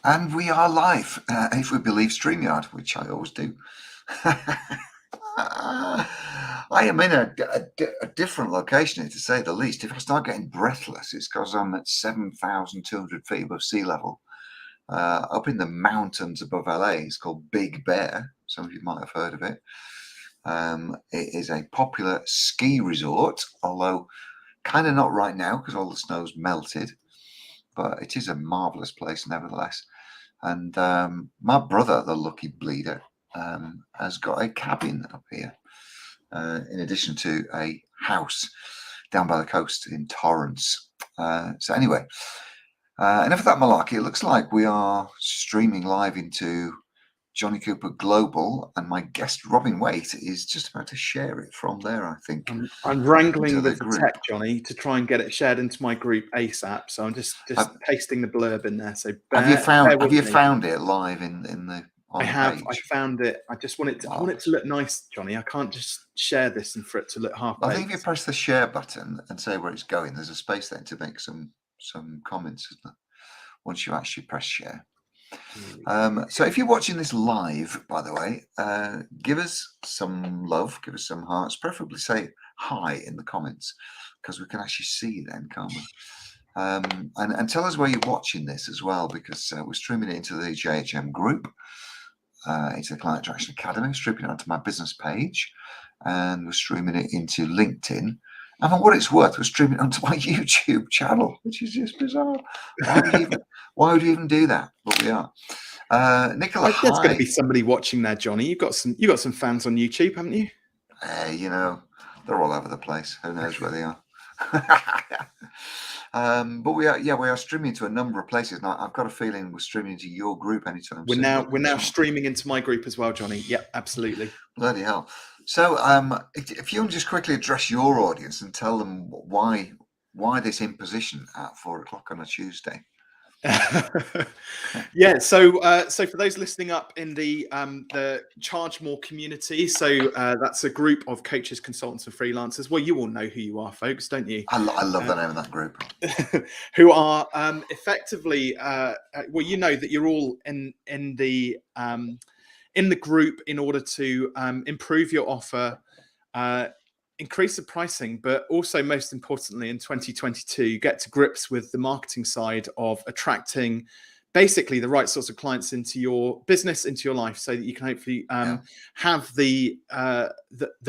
And we are live, if we believe StreamYard, which I always do. I am in a different location here, to say the least. If I start getting breathless, it's because I'm at 7,200 feet above sea level, up in the mountains above LA. It's called Big Bear. Some of you might have heard of it. It is a popular ski resort, although kind of not right now because all the snow's melted. But it is a marvelous place nevertheless. And my brother, the lucky bleeder, has got a cabin up here, in addition to a house down by the coast in Torrance. So anyway, enough of that malarkey. It looks like we are streaming live into Johnny Cooper Global, and my guest Robin Waite is just about to share it from there, I think. I'm wrangling with the group. tech, Johnny, to try and get it shared into my group ASAP. So I'm just pasting the blurb in there. So have you found it live in the? I have. I found it. I just want it to. I want it to look nice, Johnny. I can't just share this and for it to look half-baked. I think if you press the share button and say where it's going, there's a space then to make some comments, isn't there? Once you actually press share. So if you're watching this live, by the way, give us some love, give us some hearts, preferably say hi in the comments, because we can actually see you then, can't we? And tell us where you're watching this as well, because we're streaming it into the JHM group, into the Client Attraction Academy, streaming it onto my business page, and we're streaming it into LinkedIn. And for what it's worth, we're streaming it onto my YouTube channel, which is just bizarre. Why would you even do that? But we are. Nicola, there's going to be somebody watching there, Johnny. You've got some fans on YouTube, haven't you? You know, they're all over the place. Who knows where they are? But we are streaming to a number of places now. I've got a feeling we're streaming to your group anytime soon. We're now streaming into my group as well, Johnny. Yeah, absolutely. Bloody hell. So if you want to just quickly address your audience and tell them why this imposition at 4 o'clock on a Tuesday. Yeah, so for those listening up in the Charge More community, so that's a group of coaches, consultants, and freelancers. Well, you all know who you are, folks, don't you? I love the name of that group. Who are effectively, well, you know that you're all in the group in order to improve your offer, increase the pricing, but also most importantly in 2022, get to grips with the marketing side of attracting basically the right sorts of clients into your business, into your life, so that you can hopefully have the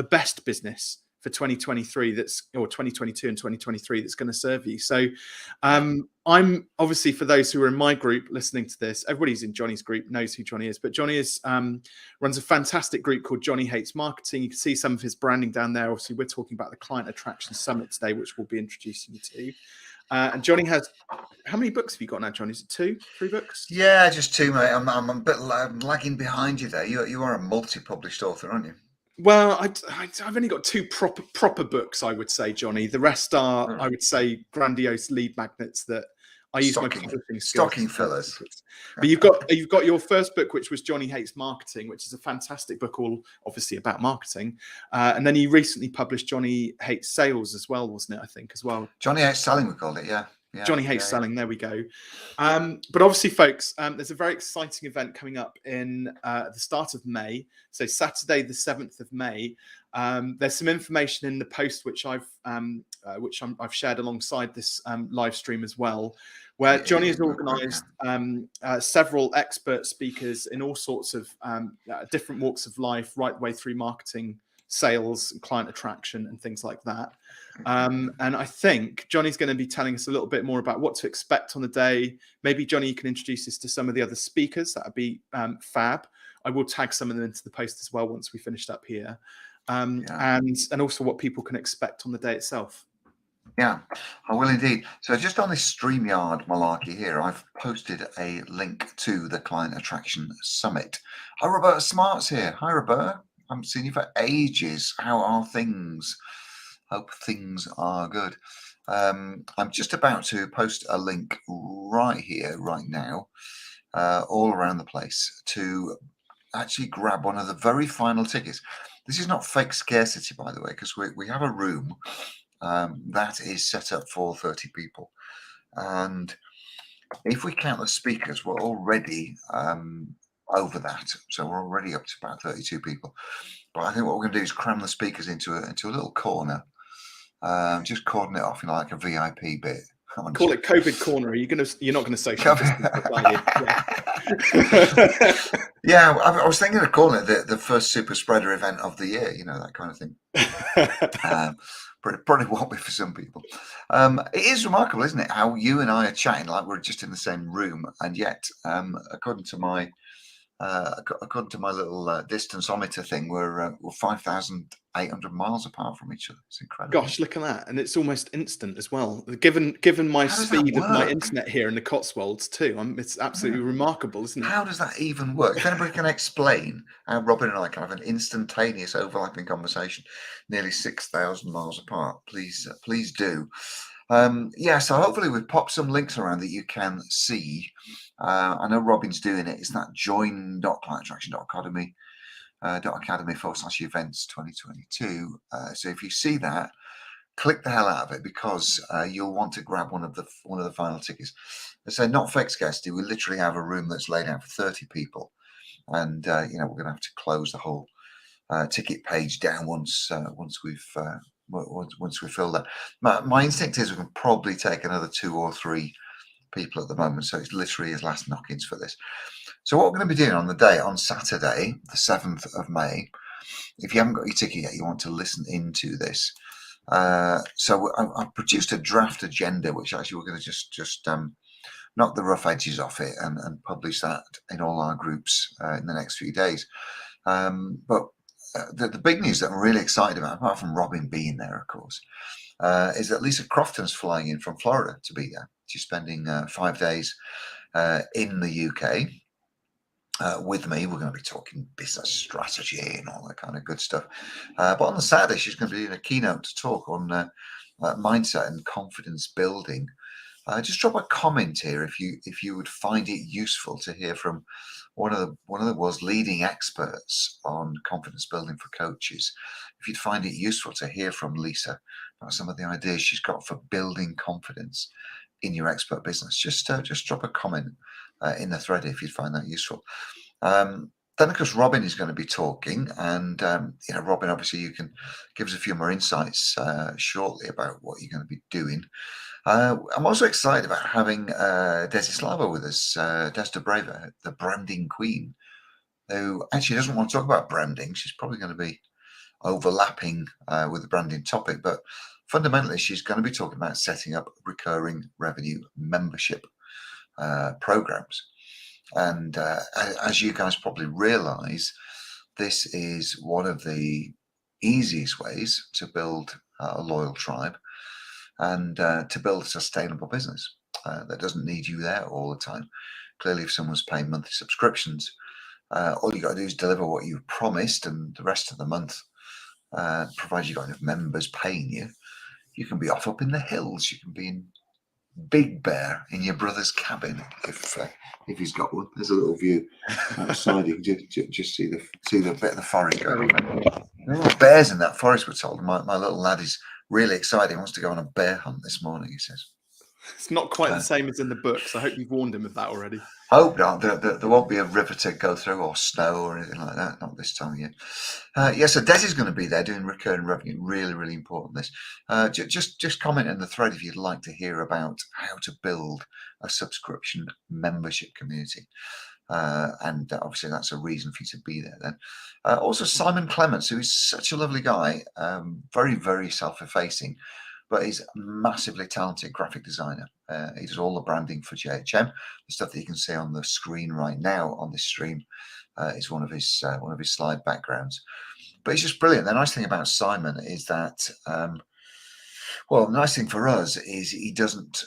best business for 2023 or 2022 and 2023 that's going to serve you. So I'm obviously, for those who are in my group listening to this, everybody's in Johnny's group knows who Johnny is, but Johnny runs a fantastic group called Johnny Hates Marketing. You can see some of his branding down there. Obviously, we're talking about the Client Attraction Summit today, which we'll be introducing you to. And Johnny has, how many books have you got now, Johnny? Is it 2, 3 books? Yeah, just 2, mate. I'm a bit lagging behind you there. You are a multi-published author, aren't you? Well, I've only got 2 proper books, I would say, Johnny. The rest are, I would say, grandiose lead magnets that I use my publishing skills. Stocking fillers. But you've got your first book, which was Johnny Hates Marketing, which is a fantastic book, all obviously about marketing. And then you recently published Johnny Hates Sales as well, wasn't it? I think as well. Johnny Hates Selling, we called it, yeah. Johnny Hates Selling. There we go. But obviously, folks, there's a very exciting event coming up in the start of May. So Saturday, the 7th of May. There's some information in the post which I've shared alongside this live stream as well, where Johnny has organised several expert speakers in all sorts of different walks of life, right the way through marketing, sales, client attraction, and things like that. And I think Johnny's going to be telling us a little bit more about what to expect on the day. Maybe Johnny, you can introduce us to some of the other speakers. That would be fab. I will tag some of them into the post as well once we finished up here, and also what people can expect on the day itself. Yeah, I will indeed. So just on this StreamYard malarkey here, I've posted a link to the Client Attraction Summit. Hi, Roberta Smart's here. Hi, Roberta. I haven't seen you for ages. How are things? Hope things are good. I'm just about to post a link right here, right now, all around the place, to actually grab one of the very final tickets. This is not fake scarcity, by the way, because we have a room that is set up for 30 people. And if we count the speakers, we're already over that. So we're already up to about 32 people. But I think what we're going to do is cram the speakers into a little corner, just cordon it off in like a VIP bit. Call it COVID corner. You're not gonna social distance, are you? Yeah, I was thinking of calling it the first super spreader event of the year, that kind of thing. But it probably won't be for some people. It is remarkable, isn't it, how you and I are chatting like we're just in the same room, and yet, according to my little distanceometer thing, we're 5,800 miles apart from each other. It's incredible. Gosh, look at that, and it's almost instant as well. Given my How does that speed of my work? internet here in the Cotswolds too, it's absolutely remarkable, isn't it? How does that even work? If anybody can explain how Robin and I can have an instantaneous overlapping conversation, nearly 6,000 miles apart, please do. Yeah, so hopefully we've popped some links around that you can see. I know Robin's doing it. It's that join.clientattraction.academy/events 2022. So if you see that, click the hell out of it, because you'll want to grab one of the final tickets. They say not fake scarcity. We literally have a room that's laid out for 30 people, and we're going to have to close the whole ticket page down once we've filled that. My instinct is we can probably take another 2 or 3 people at the moment, so it's literally his last knock-ins for this. So what we're going to be doing on the day, on Saturday, the 7th of May, if you haven't got your ticket yet, you want to listen into this. So I've produced a draft agenda, which actually we're going to just knock the rough edges off it and publish that in all our groups in the next few days. But the big news that I'm really excited about, apart from Robin being there, of course, is that Lisa Crofton's flying in from Florida to be there. She's spending 5 days in the UK. With me. We're going to be talking business strategy and all that kind of good stuff. But on the Saturday, she's going to be doing a keynote to talk on mindset and confidence building. Just drop a comment here if you would find it useful to hear from one of the world's leading experts on confidence building for coaches. If you'd find it useful to hear from Lisa about some of the ideas she's got for building confidence in your expert business, just drop a comment in the thread if you'd find that useful. Then, of course, Robin is going to be talking, and Robin, obviously, you can give us a few more insights shortly about what you're going to be doing. I'm also excited about having Desislava with us, Des Brava, the branding queen, who actually doesn't want to talk about branding. She's probably going to be overlapping with the branding topic, but fundamentally, she's going to be talking about setting up recurring revenue membership programs. And as you guys probably realize, this is one of the easiest ways to build a loyal tribe and to build a sustainable business that doesn't need you there all the time. Clearly, if someone's paying monthly subscriptions, all you got to do is deliver what you've promised, and the rest of the month, provided you've got enough members paying you, you can be off up in the hills. You can be in Big Bear in your brother's cabin if he's got one. There's a little view outside. You can just see the bit of the forest going on. There are bears in that forest, we're told. My little lad is really excited. He wants to go on a bear hunt this morning, he says. It's not quite the same as in the books. I hope you've warned him of that already. Hope not. There won't be a river to go through or snow or anything like that. Not this time of year. Yeah, so Des is going to be there doing recurring revenue. Really, really important. This. Just comment in the thread if you'd like to hear about how to build a subscription membership community. And obviously that's a reason for you to be there then. Also Simon Clements, who is such a lovely guy, very, very self-effacing, but he's a massively talented graphic designer. He does all the branding for JHM. The stuff that you can see on the screen right now on this stream is one of his slide backgrounds. But he's just brilliant. The nice thing about Simon is that, well, the nice thing for us is he doesn't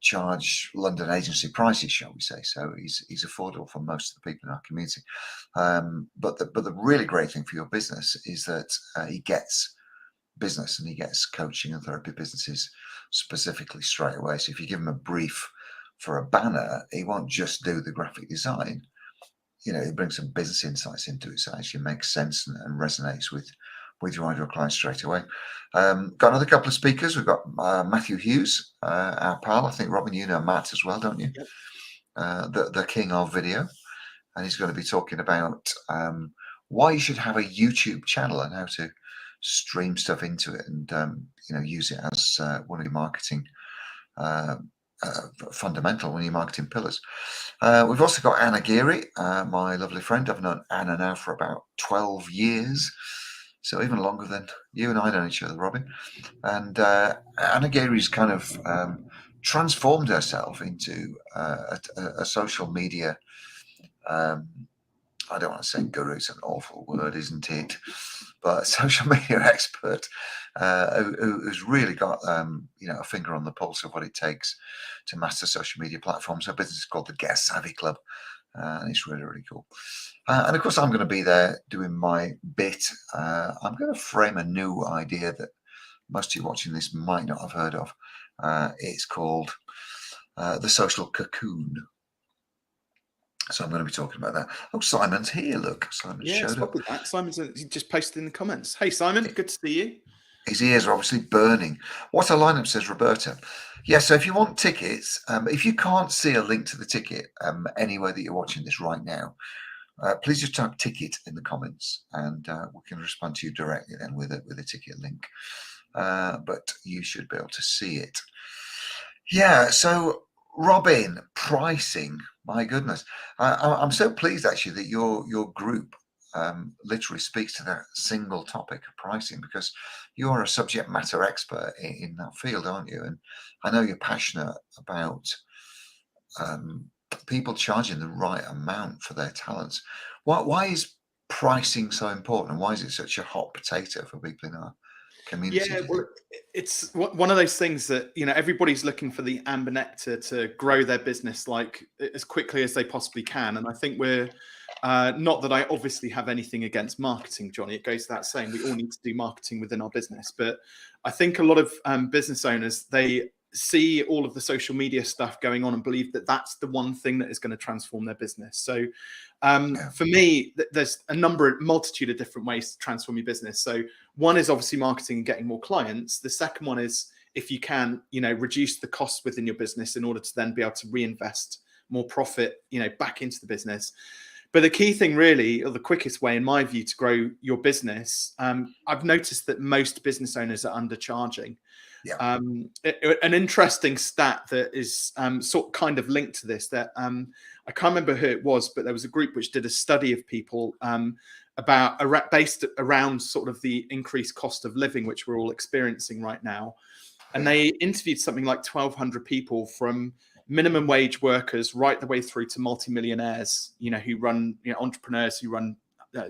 charge London agency prices, shall we say. So he's affordable for most of the people in our community. But the really great thing for your business is that he gets business and he gets coaching and therapy businesses specifically straight away. So if you give him a brief for a banner, he won't just do the graphic design. He brings some business insights into it, so it actually makes sense and resonates with with your ideal client straight away. Got another couple of speakers. We've got Matthew Hughes, our pal. I think, Robin, you know Matt as well, don't you? Yep. The king of video. And he's going to be talking about why you should have a YouTube channel and how to stream stuff into it and use it as one of your marketing fundamental, one of your marketing pillars. We've also got Anna Geary, my lovely friend. I've known Anna now for about 12 years, so even longer than you and I know each other, Robin. And Anna Geary's kind of transformed herself into a social media I don't want to say guru, it's an awful word, isn't it? But a social media expert who's really got a finger on the pulse of what it takes to master social media platforms. Her business is called the Get Savvy Club, and it's really, really cool. And of course, I'm going to be there doing my bit. I'm going to frame a new idea that most of you watching this might not have heard of. It's called the social cocoon. So I'm going to be talking about that. Oh, Simon's here. Look, Simon showed up. That. Simon's just posted in the comments. Hey, Simon, good to see you. His ears are obviously burning. What a lineup, says Roberta. Yeah, so if you want tickets, if you can't see a link to the ticket anywhere that you're watching this right now, please just type ticket in the comments and we can respond to you directly then with a ticket link. But you should be able to see it. Yeah, so Robin, pricing. My goodness, I'm so pleased actually that your group literally speaks to that single topic of pricing, because you're a subject matter expert in that field, aren't you? And I know you're passionate about people charging the right amount for their talents. Why is pricing so important, and why is it such a hot potato for people in our community? Yeah, well, it's one of those things that everybody's looking for the amber nectar to grow their business like as quickly as they possibly can. And I think we're not that I obviously have anything against marketing, Johnny. It goes without saying we all need to do marketing within our business, but I think a lot of business owners, they see all of the social media stuff going on and believe that that's the one thing that is going to transform their business. So for me, there's a multitude of different ways to transform your business. So one is obviously marketing and getting more clients. The second one is, if you can, reduce the costs within your business in order to then be able to reinvest more profit, back into the business. But the key thing really, or the quickest way in my view to grow your business, I've noticed that most business owners are undercharging. Yeah. An interesting stat that is kind of linked to this, that I can't remember who it was, but there was a group which did a study of people based around sort of the increased cost of living, which we're all experiencing right now. And they interviewed something like 1,200 people, from minimum wage workers right the way through to multimillionaires, who run, entrepreneurs who run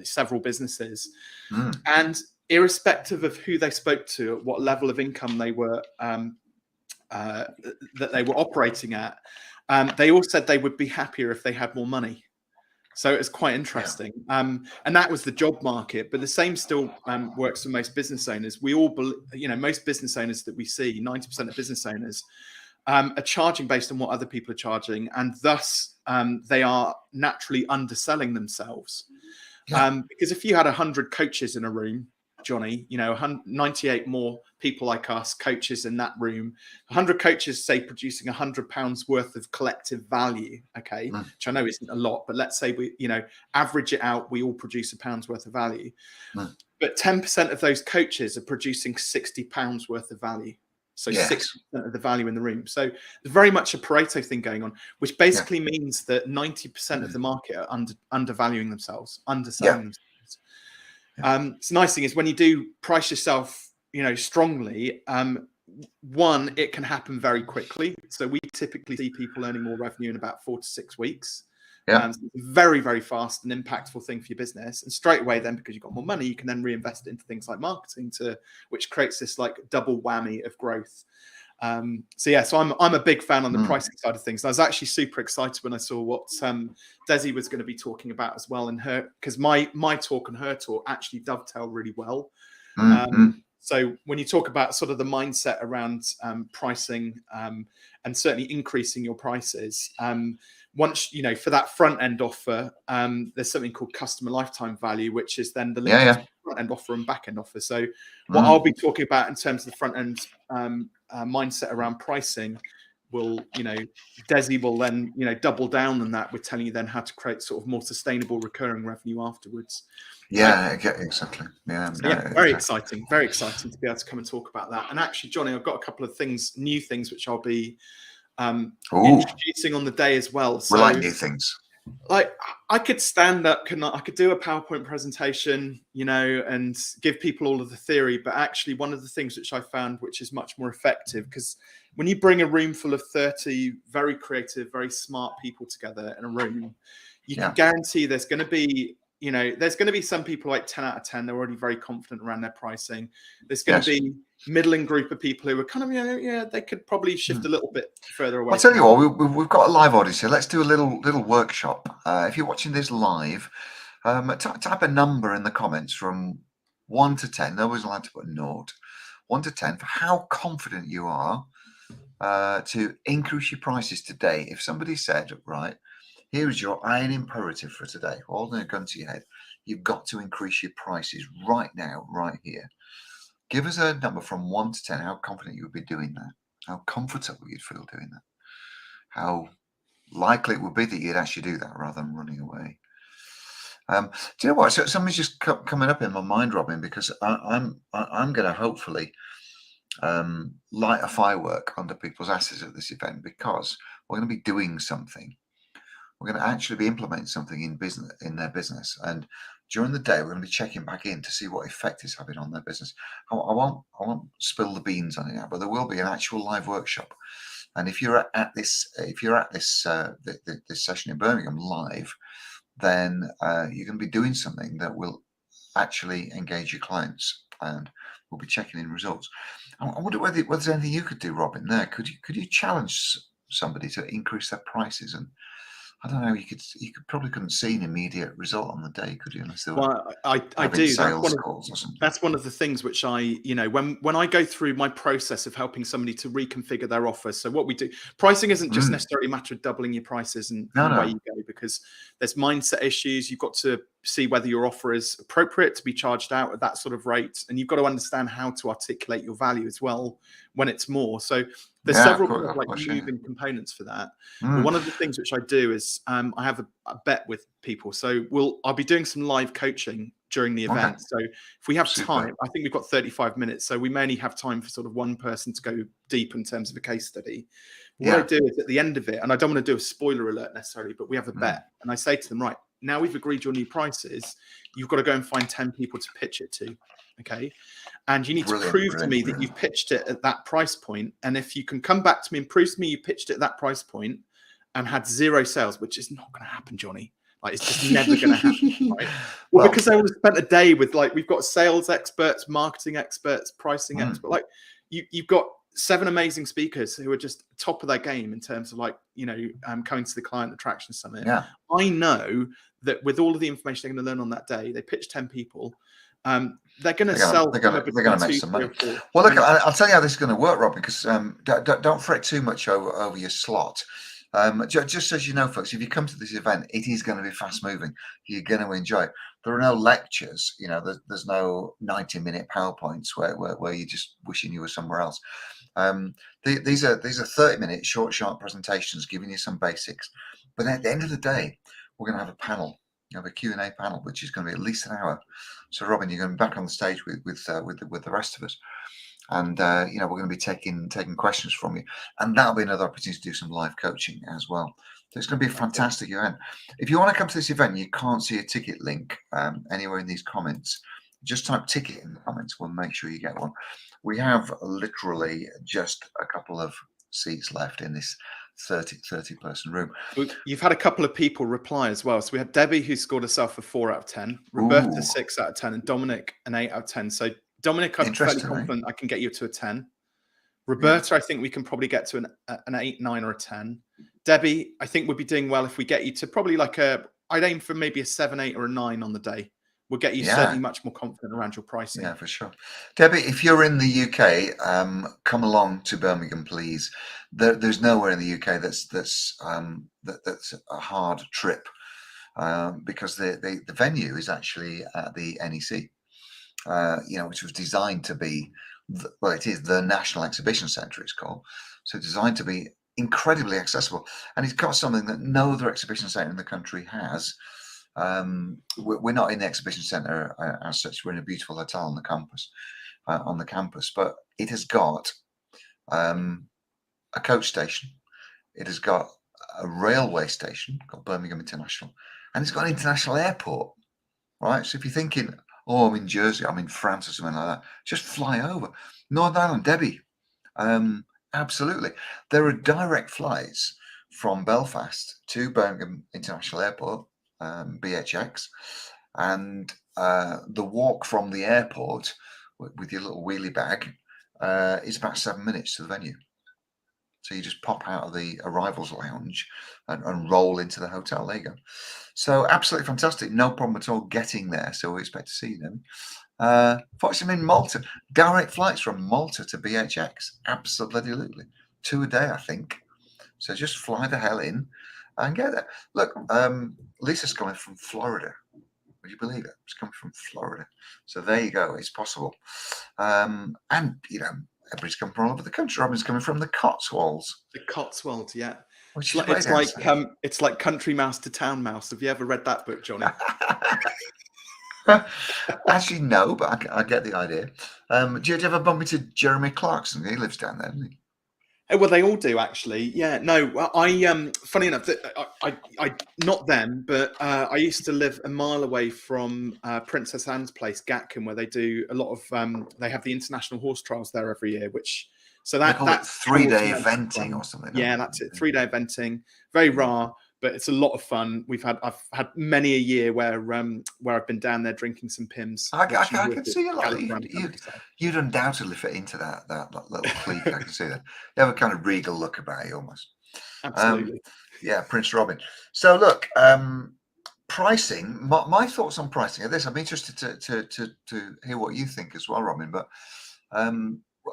several businesses. And irrespective of who they spoke to, at what level of income they were that they were operating at, they all said they would be happier if they had more money. So it's quite interesting. And that was the job market, but the same still works for most business owners. We all, most business owners that we see, 90% of business owners are charging based on what other people are charging, and thus they are naturally underselling themselves. Because if you had 100 coaches in a room, Johnny, 98 more people like us, coaches in that room, 100 coaches, say, producing £100 worth of collective value, okay, which I know isn't a lot, but let's say we, average it out, we all produce £1 worth of value. But 10% of those coaches are producing £60 worth of value. So 60% of the value in the room. So there's very much a Pareto thing going on, which basically means that 90% of the market are undervaluing themselves, underselling themselves. So the nice thing is, when you do price yourself, strongly, one, it can happen very quickly. So we typically see people earning more revenue in about 4 to 6 weeks. So it's a very, very fast and impactful thing for your business. And straight away then, because you've got more money, you can then reinvest it into things like marketing, which creates this like double whammy of growth. So I'm a big fan on the pricing side of things. And I was actually super excited when I saw what Desi was going to be talking about as well, and because my talk and her talk actually dovetail really well. So when you talk about sort of the mindset around pricing and certainly increasing your prices, once, you know, for that front end offer, there's something called customer lifetime value, which is then the link Yeah, between front end offer and back end offer. So what yeah. I'll be talking about in terms of the front end mindset around pricing will, you know, Desi will then, you know, double down on that with telling you then how to create sort of more sustainable recurring revenue afterwards. Yeah, exactly. Yeah, So no, yeah, very exactly. exciting to be able to come and talk about that. And actually, Johnny, I've got a couple of new things which I'll be Ooh, introducing on the day as well. we like So new things. like I could stand up, I could do a PowerPoint presentation, you know, and give people all of the theory, but actually one of the things which I found which is much more effective, because when you bring a room full of 30 very creative, very smart people together in a room, you can guarantee there's going to be, you know, there's going to be some people like 10 out of 10, they're already very confident around their pricing. There's going to be middling group of people who are kind of, you know, yeah, they could probably shift a little bit further away. I'll tell you what, we've got a live audience here. Let's do a little workshop. If you're watching this live, type a number in the comments from 1 to 10. Nobody's allowed to put a note. 1 to 10 for how confident you are to increase your prices today. If somebody said, right, here is your iron imperative for today, holding a gun to your head, you've got to increase your prices right now, right here. Give us a number from 1 to 10, how confident you would be doing that, how comfortable you'd feel doing that, how likely it would be that you'd actually do that rather than running away. Do you know what? So something's just coming up in my mind, Robin, because I'm going to hopefully light a firework under people's asses at this event, because we're going to be doing something. We're going to actually be implementing something in their business, and during the day we're going to be checking back in to see what effect it's having on their business. I won't spill the beans on it now, but there will be an actual live workshop. And if you're at this this session in Birmingham live, then you're going to be doing something that will actually engage your clients, and we'll be checking in results. I wonder whether there's anything you could do, Robin. There, could you challenge somebody to increase their prices? And I don't know, you probably couldn't see an immediate result on the day, could you? Unless they were Well, I having do. sales calls or something. That's one of the things which I, you know, when I go through my process of helping somebody to reconfigure their offer. So what we do, pricing isn't just necessarily a matter of doubling your prices and away you go, because there's mindset issues. You've got to see whether your offer is appropriate to be charged out at that sort of rate, and you've got to understand how to articulate your value as well when it's more. So there's several kind of like moving components for that. But one of the things which I do is I have a bet with people. So I'll be doing some live coaching during the event. So if we have time, I think we've got 35 minutes. So we may only have time for sort of one person to go deep in terms of a case study. What I do is at the end of it, and I don't want to do a spoiler alert necessarily, but we have a bet. And I say to them, right, now we've agreed your new prices, you've got to go and find 10 people to pitch it to. Okay. And you need to prove to me that you've pitched it at that price point. And if you can come back to me and prove to me you pitched it at that price point and had 0 sales, which is not going to happen, Johnny. Like, it's just never going to happen. Right? Well, because they would have spent a day with, like, we've got sales experts, marketing experts, pricing experts. Like, you've got 7 amazing speakers who are just top of their game in terms of, like, you know, coming to the Client Attraction Summit. I know that with all of the information they're going to learn on that day, they pitch 10 people. They're going to sell. They're going to make some money. Well, look, I'll tell you how this is going to work, Rob, because don't fret too much over your slot. Just as you know, folks, if you come to this event, it is going to be fast moving. You're going to enjoy it. There are no lectures, you know. There's no 90-minute PowerPoints where you're just wishing you were somewhere else. These are 30-minute short, sharp presentations giving you some basics. But at the end of the day, we're going to have a panel. You have a Q&A panel, which is going to be at least an hour. So, Robin, you're going to be back on the stage with the rest of us, and you know, we're going to be taking questions from you, and that'll be another opportunity to do some live coaching as well. So it's going to be a fantastic event. If you want to come to this event, you can't see a ticket link anywhere in these comments. Just type ticket in the comments. We'll make sure you get one. We have literally just a couple of seats left in this 30 person room. You've had a couple of people reply as well. So we had Debbie, who scored herself a 4 out of 10, Roberta 6 out of 10, and Dominic an 8 out of 10. So Dominic, I'm fairly confident I can get you to a 10. Roberta, I think we can probably get to an 8, 9, or a 10. Debbie, I think we'd be doing well if we get you to probably like I'd aim for maybe a 7, 8, or a 9 on the day. will get you certainly Yeah, much more confident around your pricing. yeah, for sure. Debbie, if you're in the UK, come along to Birmingham, please. There's nowhere in the UK that's a hard trip, because the venue is actually at the NEC, which was designed to be, well, it is the National Exhibition Centre, it's called. So designed to be incredibly accessible, and it's got something that no other exhibition centre in the country has. We're not in the exhibition centre as such. We're in a beautiful hotel on the campus, but it has got a coach station. It has got a railway station called Birmingham International, and it's got an international airport. Right, so if you're thinking, oh, I'm in Jersey, I'm in France or something like that, just fly over. Northern Ireland, Debbie, absolutely. There are direct flights from Belfast to Birmingham International Airport, BHX, and the walk from the airport with your little wheelie bag is about 7 minutes to the venue. So you just pop out of the arrivals lounge and roll into the hotel. There you go. So absolutely fantastic. No problem at all getting there. So we expect to see them. Fortunately, I'm in Malta. Direct flights from Malta to BHX. Absolutely. 2 a day, I think. So just fly the hell in and get there. Look, Lisa's coming from Florida. Would you believe it? She's coming from Florida. So there you go. It's possible. And, everybody's coming from all over the country. Robin's coming from the Cotswolds. The Cotswolds, yeah. Which It's is like, way it's down like south. it's like Country Mouse to Town Mouse. Have you ever read that book, Johnny? Actually, no, but I get the idea. Do you ever bump into Jeremy Clarkson? He lives down there, doesn't he? Oh, well, they all do actually. Yeah, no, well, funny enough, I not them, but I used to live a mile away from Princess Anne's place, Gatcombe, where they do a lot of. They have the international horse trials there every year, so They call it that's how 3-day automatic eventing run. or something. Yeah, that's it. 3-day eventing, very rare, but it's a lot of fun. I've had many a year where I've been down there drinking some Pimm's. I Watching can see you like gallop that. around the countryside. You'd undoubtedly fit into that little clique. I can see that. You have a kind of regal look about you almost. Absolutely. Yeah, Prince Robin. So look, pricing. My thoughts on pricing are this. I'm interested to hear what you think as well, Robin. But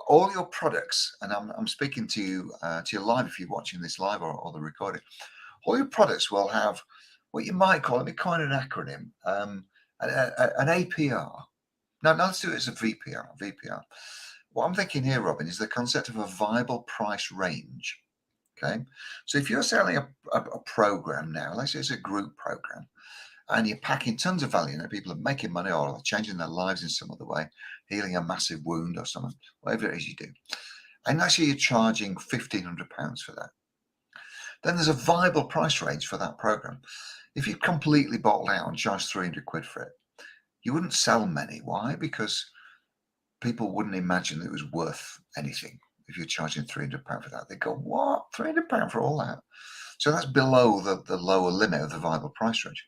all your products, and I'm speaking to you live if you're watching this live or the recording. All your products will have what you might call, let me coin an acronym, an APR. No, let's do it as a VPR. What I'm thinking here, Robin, is the concept of a viable price range. Okay, so if you're selling a program now, let's say it's a group program, and you're packing tons of value, people are making money or changing their lives in some other way, healing a massive wound or something, whatever it is you do, and actually you're charging £1,500 for that, then there's a viable price range for that program. If you completely bottled out and charged 300 quid for it, you wouldn't sell many. Why? Because people wouldn't imagine that it was worth anything. If you're charging £300 for that, they go, what? £300 for all that? So that's below the lower limit of the viable price range.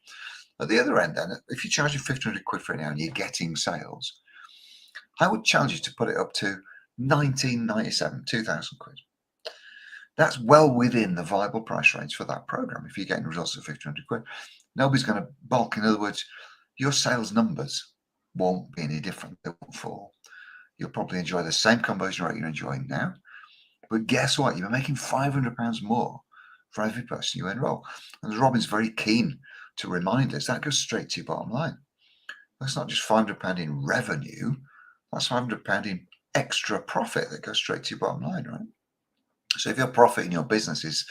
At the other end, then, if you're charging 1,500 quid for it now and you're getting sales, I would challenge you to put it up to 1997, 2,000 quid. That's well within the viable price range for that program. If you're getting results of 1,500 quid, nobody's going to balk. In other words, your sales numbers won't be any different. They won't fall. You'll probably enjoy the same conversion rate you're enjoying now. But guess what? You're making £500 more for every person you enroll. And as Robin's very keen to remind us, that goes straight to your bottom line. That's not just £500 in revenue. That's £500 in extra profit that goes straight to your bottom line, right? So if your profit in your business is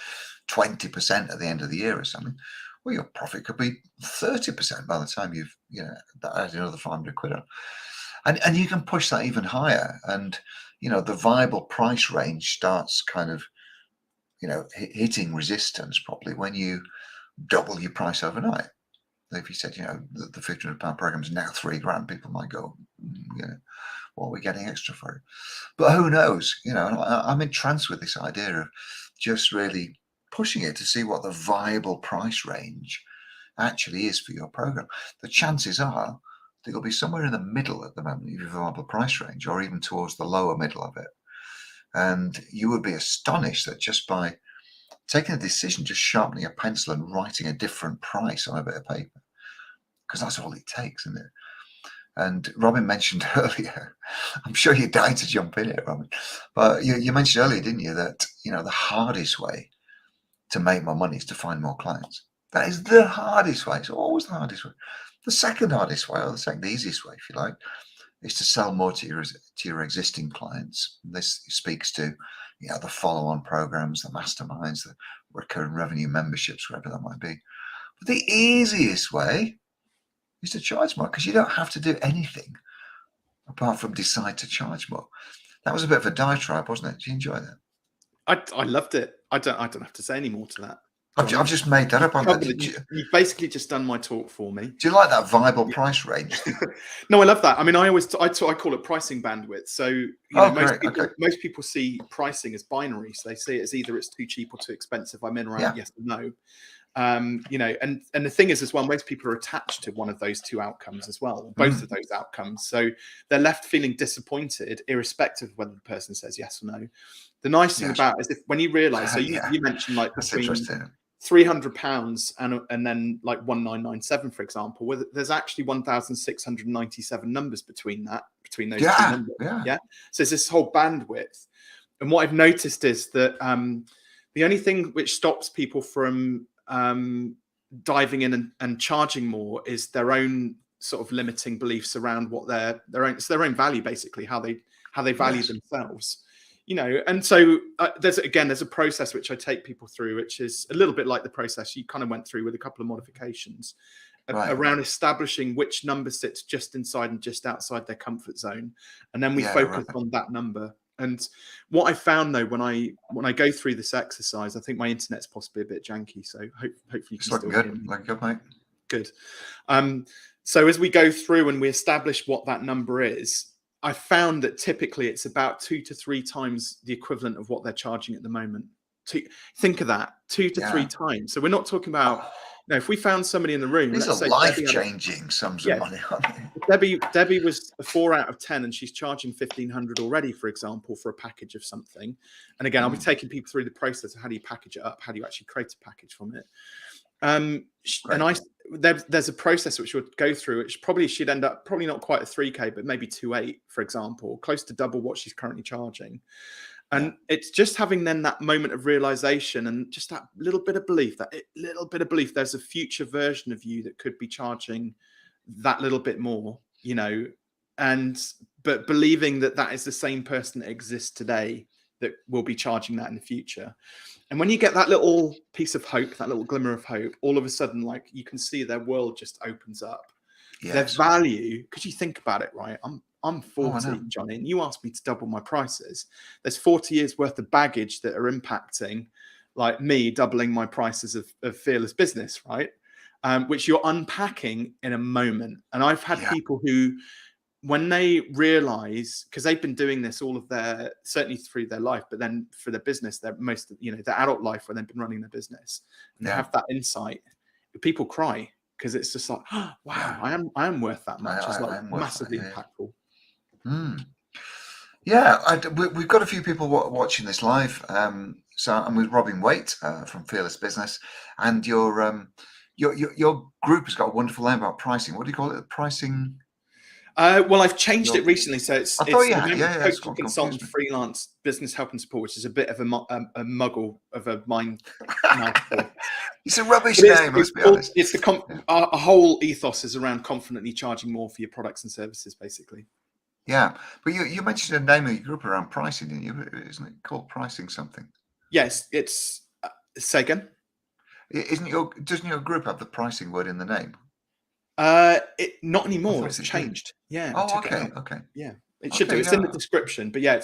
20% at the end of the year or something, well, your profit could be 30% by the time you've added another 500 quid on. And you can push that even higher. And, the viable price range starts kind of, hitting resistance probably when you double your price overnight. If you said, the £1,500 program is now £3,000, people might go, what are we getting extra for it? But who knows? I'm entranced with this idea of just really pushing it to see what the viable price range actually is for your program. The chances are that you'll be somewhere in the middle at the moment of your viable price range, or even towards the lower middle of it. And you would be astonished that just by taking a decision, just sharpening a pencil and writing a different price on a bit of paper, because that's all it takes, isn't it? And Robin mentioned earlier, I'm sure you're dying to jump in here, Robin, but you mentioned earlier, didn't you, that, the hardest way to make more money is to find more clients. That is the hardest way. It's always the hardest way. The second hardest way, or the second easiest way, if you like, is to sell more to your existing clients. This speaks to, the follow-on programs, the masterminds, the recurring revenue memberships, whatever that might be. But the easiest way is to charge more, because you don't have to do anything apart from decide to charge more. That was a bit of a diatribe, wasn't it? Did you enjoy that? I loved it. I don't have to say any more to that. I've just made that up. You've basically just done my talk for me. Do you like that viable price range? No, I love that. I mean, I call it pricing bandwidth. So most people see pricing as binary. So they see it as either it's too cheap or too expensive. I'm in around yes or no. And the thing is as well, most people are attached to one of those two outcomes as well, both of those outcomes. So they're left feeling disappointed, irrespective of whether the person says yes or no. The nice thing about it is when you realize, so you mentioned like between £300 and then like 1997, for example, where there's actually 1,697 numbers between those two numbers. Yeah. So it's this whole bandwidth. And what I've noticed is that the only thing which stops people from diving in and charging more is their own sort of limiting beliefs around what their own value, basically, how they value themselves. And so there's a process which I take people through, which is a little bit like the process you kind of went through with a couple of modifications around establishing which number sits just inside and just outside their comfort zone. And then we focus on that number. And what I found, though, when I go through this exercise, I think my internet's possibly a bit janky, so hopefully you can still hear me. Good, mate. Good. So as we go through and we establish what that number is, I found that typically it's about 2 to 3 times the equivalent of what they're charging at the moment. Think of that, 2 to 3 times. So we're not talking about, if we found somebody in the room, these are life-changing sums of money, aren't they? Debbie was a 4 out of 10 and she's charging 1,500 already, for example, for a package of something. And again, I'll be taking people through the process of how do you package it up, how do you actually create a package from it. And there's a process which we'll go through, which probably she'd end up probably not quite a 3K, but maybe 2.8, for example, close to double what she's currently charging. And it's just having then that moment of realization and just that little bit of belief, there's a future version of you that could be charging that little bit more, but believing that is the same person that exists today that will be charging that in the future. And when you get that little piece of hope, that little glimmer of hope, all of a sudden, like, you can see their world just opens up. Their value, because you think about it, right? I'm 40, Johnny, and you asked me to double my prices. There's 40 years worth of baggage that are impacting, like me doubling my prices of Fearless Business, right? Which you're unpacking in a moment. And I've had people who, when they realize, because they've been doing this all of certainly through their life, but then for their business, their adult life when they've been running their business, and they have that insight, people cry, because it's just like, oh, wow, I am worth that much. It's like massively impactful. We've got a few people watching this live. So I'm with Robin Waite from Fearless Business, and your group has got a wonderful name about pricing. What do you call it? Pricing. Well, I've changed it recently, so it's coaching, consultant, freelance, business help and support, which is a bit of a muggle of a mind. It's a rubbish name. Let's be honest. It's our whole ethos is around confidently charging more for your products and services, basically. Yeah, but you mentioned a name of your group around pricing, didn't you? Isn't it called Pricing Something? Yes, it's say again. Doesn't your group have the pricing word in the name? Not anymore. It's changed. Yeah. Oh, okay. Yeah, it should do. It's in the description, but yeah,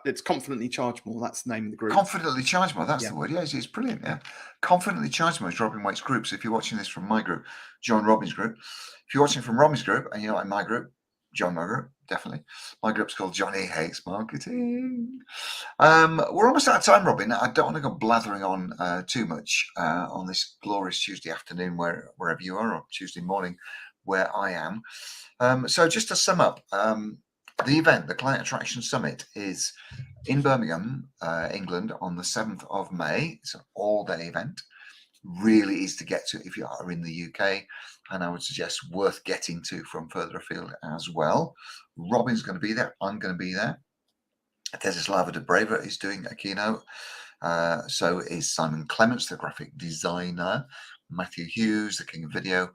it's confidently charge more. That's the name of the group. Confidently charge more. That's the word. Yeah, it's brilliant. Yeah, confidently charge more is Robin Waite's group. So if you're watching this from my group, join Robin's group. If you're watching from Robin's group and you're like my group, join my group. Definitely. My group's called Johnny Hates Marketing. We're almost out of time, Robin. I don't want to go blathering on too much on this glorious Tuesday afternoon, wherever you are, or Tuesday morning, where I am. So just to sum up, the event, the Client Attraction Summit, is in Birmingham, England, on the 7th of May. It's an all-day event. really easy to get to if you are in the UK, and I would suggest worth getting to from further afield as well. Robin's going to be there. I'm going to be there. Desislava de Breva is doing a keynote. So is Simon Clements, the graphic designer. Matthew Hughes, the king of video.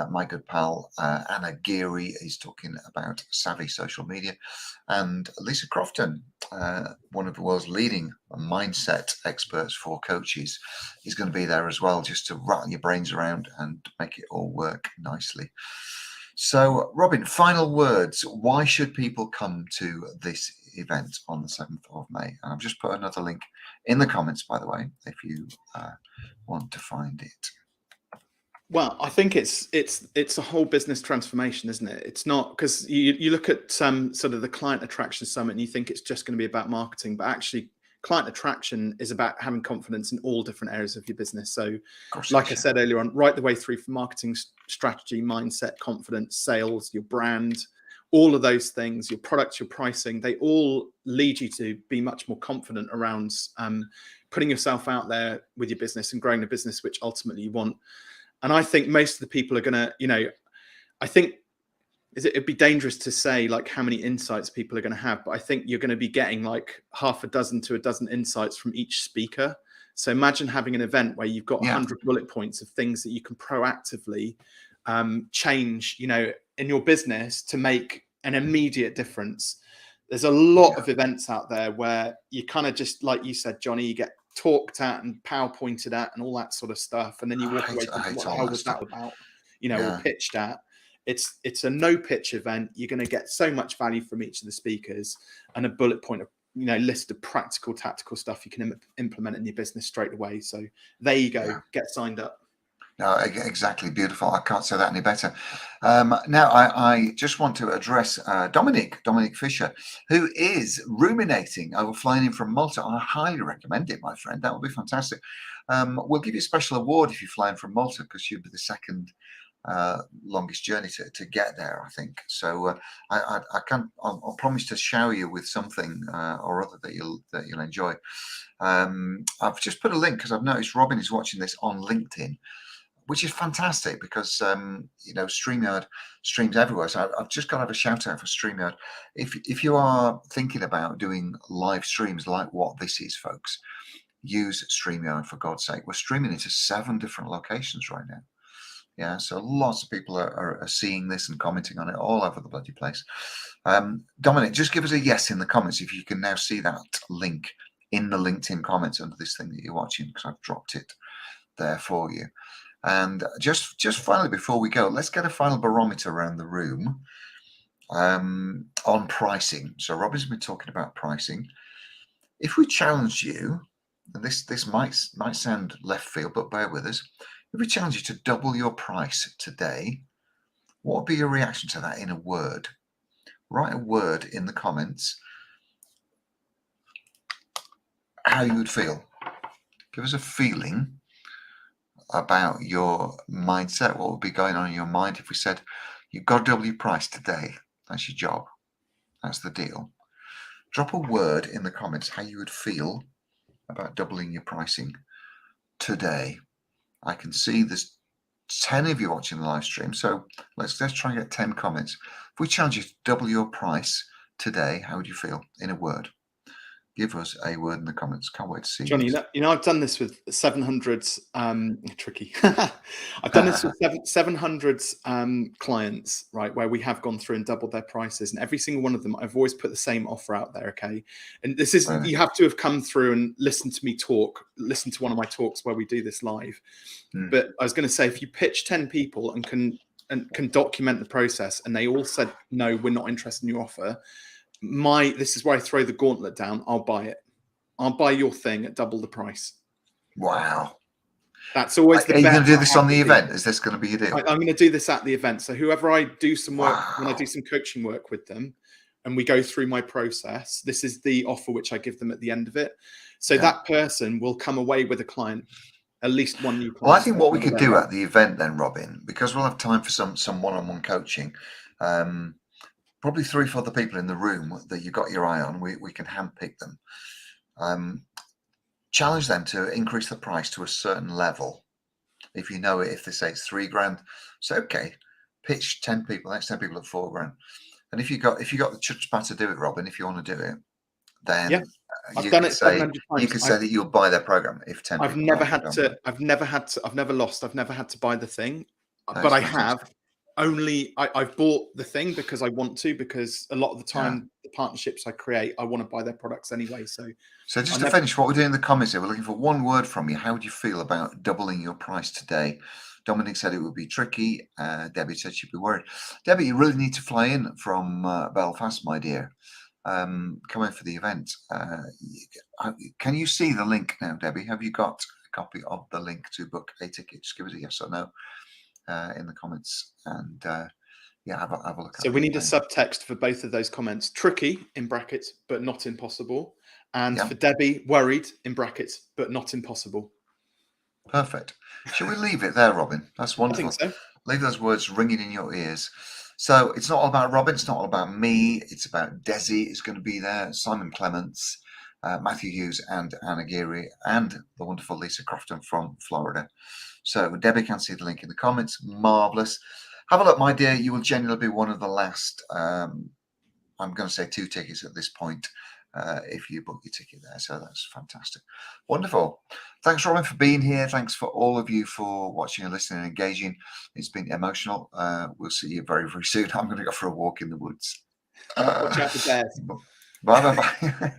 My good pal Anna Geary is talking about savvy social media. And Lisa Crofton, one of the world's leading mindset experts for coaches, is going to be there as well, just to rattle your brains around and make it all work nicely. So, Robin, final words. Why should people come to this event on the 7th of May? And I've just put another link in the comments, by the way, if you want to find it. Well, I think it's a whole business transformation, isn't it? It's not, because you look at sort of the client attraction summit and you think it's just going to be about marketing, but actually client attraction is about having confidence in all different areas of your business. So like I said earlier on, right the way through from marketing strategy, mindset, confidence, sales, your brand, all of those things, your products, your pricing, they all lead you to be much more confident around putting yourself out there with your business and growing the business, which ultimately you want. And I think most of the people are going to, I think it'd be dangerous to say like how many insights people are going to have, but I think you're going to be getting like half a dozen to a dozen insights from each speaker. So imagine having an event where you've got 100 bullet points of things that you can proactively change, in your business to make an immediate difference. There's a lot of events out there where you kind of just, like you said, Johnny, you get talked at and PowerPointed at and all that sort of stuff, and then you walk away thinking, what the hell was that about? Or pitched at. It's a no pitch event. You're going to get so much value from each of the speakers and a bullet point of list of practical tactical stuff you can implement in your business straight away. So there you go. Get signed up. No, exactly. Beautiful. I can't say that any better. Now, I just want to address Dominic Fisher, who is ruminating over flying in from Malta. I highly recommend it, my friend. That would be fantastic. We'll give you a special award if you fly in from Malta, because you'll be the second longest journey to get there, I think. So I'll promise to shower you with something or other that you'll enjoy. I've just put a link because I've noticed Robin is watching this on LinkedIn, which is fantastic because StreamYard streams everywhere. So I've just got to have a shout out for StreamYard. If you are thinking about doing live streams like what this is, folks, use StreamYard for God's sake. We're streaming into 7 different locations right now. Yeah, so lots of people are seeing this and commenting on it all over the bloody place. Dominic, just give us a yes in the comments if you can now see that link in the LinkedIn comments under this thing that you're watching, because I've dropped it there for you. And just finally, before we go, let's get a final barometer around the room on pricing. So Robin's been talking about pricing. If we challenge you, and this might sound left field, but bear with us. If we challenge you to double your price today, what would be your reaction to that in a word? Write a word in the comments how you would feel. Give us a feeling about your mindset, what would be going on in your mind if we said, you've got to double your price today. That's your job. That's the deal. Drop a word in the comments how you would feel about doubling your pricing today. I can see there's 10 of you watching the live stream, so let's try and get 10 comments. If we challenge you to double your price today, how would you feel in a word? Give us a word in the comments. Can't wait to see Johnny, I've done this with 700 tricky. I've done this with 700 clients, right, where we have gone through and doubled their prices, and every single one of them, I've always put the same offer out there. Okay, and this is you have to have come through and listened to me talk, listen to one of my talks where we do this live. But I was going to say, if you pitch 10 people and can document the process, and they all said no, we're not interested in your offer. This is where I throw the gauntlet down. I'll buy it. I'll buy your thing at double the price. Wow. That's always the best. Are you going to do this on the event? Is this going to be your deal? I'm going to do this at the event. So whoever I do some work, when I do some coaching work with them and we go through my process, this is the offer which I give them at the end of it. So that person will come away with a client, at least one new client. Well, I think what we could do at the event then, Robin, because we'll have time for some one-on-one coaching, probably 3 or 4 other people in the room that you've got your eye on, we can handpick them. Challenge them to increase the price to a certain level. If you know it, if they say it's £3,000, say okay, pitch 10 people, next 10 people at £4,000. And if you got the chutzpah to do it, Robin, if you want to do it, then Yeah, I've you done could it say 700 times. that you'll buy their program if 10 I've people never buy had it. to. I've never had to. I've never lost. I've never had to buy the thing, That but is I fantastic. have only. I've bought the thing because I want to. Because a lot of the time, Yeah. the partnerships I create, I want to buy their products anyway. So just to finish, what we're doing in the comments here, we're looking for one word from you. How do you feel about doubling your price today? Dominic said it would be tricky. Debbie said she'd be worried. Debbie, you really need to fly in from Belfast, my dear. Come in for the event. Can you see the link now, Debbie? Have you got a copy of the link to book a ticket? Just give us a yes or no in the comments, and yeah, have a look. So we need a subtext for both of those comments: tricky in brackets, but not impossible, and for Debbie, worried in brackets, but not impossible. Perfect. Shall we leave it there, Robin? That's wonderful. I think so. Leave those words ringing in your ears. So it's not all about Robin. It's not all about me. It's about Desi is going to be there, Simon Clements, Matthew Hughes, and Anna Geary, and the wonderful Lisa Crofton from Florida. So Debbie can see the link in the comments. Marvelous. Have a look, my dear. You will genuinely be one of the last. I'm going to say 2 tickets at this point. If you book your ticket there. So that's fantastic. Wonderful. Thanks, Robin, for being here. Thanks for all of you for watching and listening and engaging. It's been emotional. We'll see you very, very soon. I'm going to go for a walk in the woods. Watch out for bears. Bye.